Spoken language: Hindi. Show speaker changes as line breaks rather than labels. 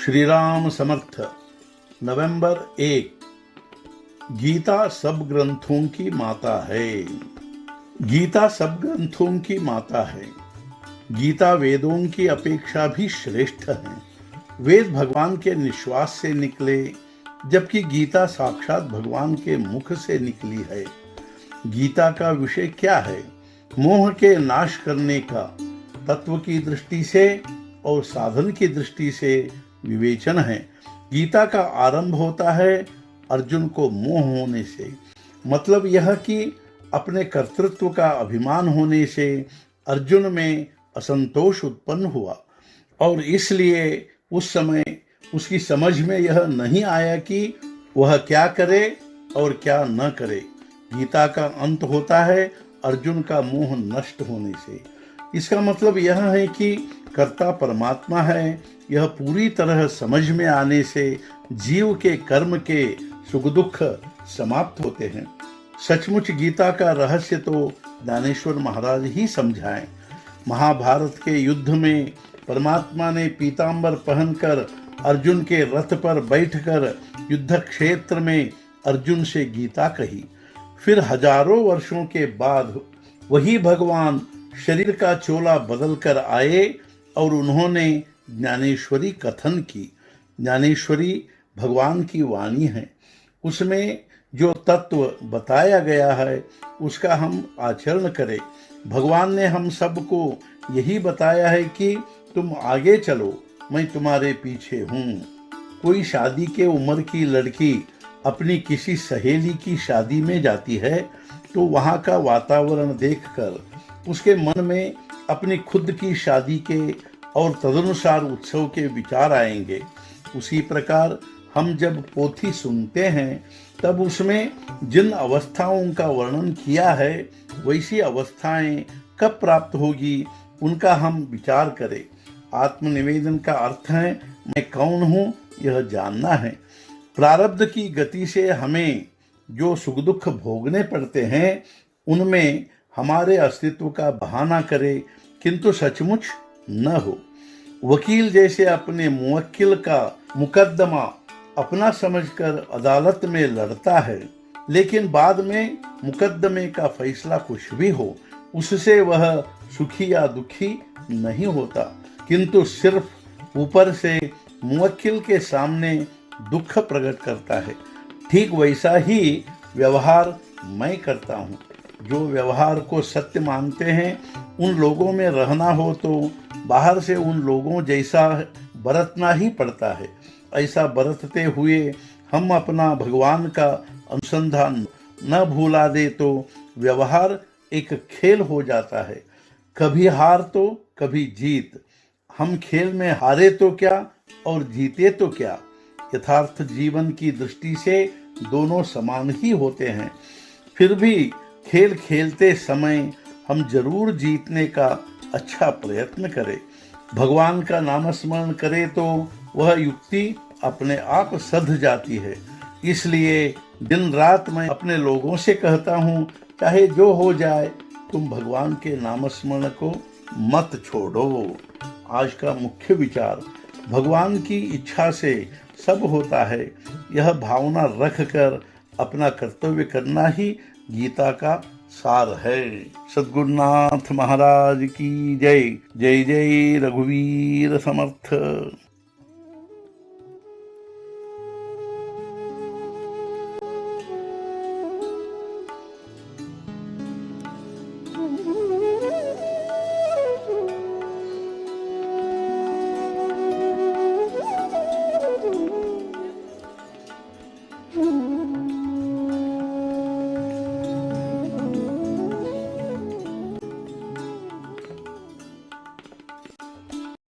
श्री राम समर्थ। नवंबर 1। गीता सब ग्रंथों की माता है। गीता सब ग्रंथों की माता है। गीता वेदों की अपेक्षा भी श्रेष्ठ है। वेद भगवान के निश्वास से निकले, जबकि गीता साक्षात भगवान के मुख से निकली है। गीता का विषय क्या है? मोह के नाश करने का तत्व की दृष्टि से और साधन की दृष्टि से विवेचन है। गीता का आरंभ होता है अर्जुन को मोह होने से, मतलब यह कि अपने कर्तृत्व का अभिमान होने से अर्जुन में असंतोष उत्पन्न हुआ और इसलिए उस समय उसकी समझ में यह नहीं आया कि वह क्या करे और क्या न करे। गीता का अंत होता है अर्जुन का मोह नष्ट होने से। इसका मतलब यह है कि कर्ता परमात्मा है, यह पूरी तरह समझ में आने से जीव के कर्म के सुख दुख समाप्त होते हैं। सचमुच गीता का रहस्य तो ज्ञानेश्वर महाराज ही समझाएं। महाभारत के युद्ध में परमात्मा ने पीतांबर पहनकर अर्जुन के रथ पर बैठकर युद्ध क्षेत्र में अर्जुन से गीता कही। फिर हजारों वर्षों के बाद वही भगवान शरीर का चोला बदल कर आए और उन्होंने ज्ञानेश्वरी कथन की। ज्ञानेश्वरी भगवान की वाणी है। उसमें जो तत्व बताया गया है उसका हम आचरण करें। भगवान ने हम सबको यही बताया है कि तुम आगे चलो, मैं तुम्हारे पीछे हूँ। कोई शादी के उम्र की लड़की अपनी किसी सहेली की शादी में जाती है तो वहाँ का वातावरण देखकर उसके मन में अपनी खुद की शादी के और तदनुसार उत्सव के विचार आएंगे। उसी प्रकार हम जब पोथी सुनते हैं तब उसमें जिन अवस्थाओं का वर्णन किया है वैसी अवस्थाएं कब प्राप्त होगी उनका हम विचार करें। आत्मनिवेदन का अर्थ है मैं कौन हूँ यह जानना है। प्रारब्ध की गति से हमें जो सुख दुख भोगने पड़ते हैं उनमें हमारे अस्तित्व का बहाना करे, किंतु सचमुच न हो। वकील जैसे अपने मुवक्किल का मुकदमा अपना समझकर अदालत में लड़ता है, लेकिन बाद में मुकदमे का फैसला कुछ भी हो उससे वह सुखी या दुखी नहीं होता, किंतु सिर्फ ऊपर से मुवक्किल के सामने दुख प्रकट करता है। ठीक वैसा ही व्यवहार मैं करता हूँ। जो व्यवहार को सत्य मानते हैं उन लोगों में रहना हो तो बाहर से उन लोगों जैसा बरतना ही पड़ता है। ऐसा बरतते हुए हम अपना भगवान का अनुसंधान न भूला दे तो व्यवहार एक खेल हो जाता है, कभी हार तो कभी जीत। हम खेल में हारे तो क्या और जीते तो क्या। यथार्थ जीवन की दृष्टि से दोनों समान ही होते हैं। फिर भी खेल खेलते समय हम जरूर जीतने का अच्छा प्रयत्न करें। भगवान का नाम स्मरण करें तो वह युक्ति अपने आप सध जाती है। इसलिए दिन रात मैं अपने लोगों से कहता हूँ, चाहे जो हो जाए तुम भगवान के नाम स्मरण को मत छोड़ो। आज का मुख्य विचार, भगवान की इच्छा से सब होता है, यह भावना रख कर अपना कर्तव्य करना ही गीता का सार है। सद्गुरुनाथ महाराज की जय। जय जय रघुवीर समर्थ।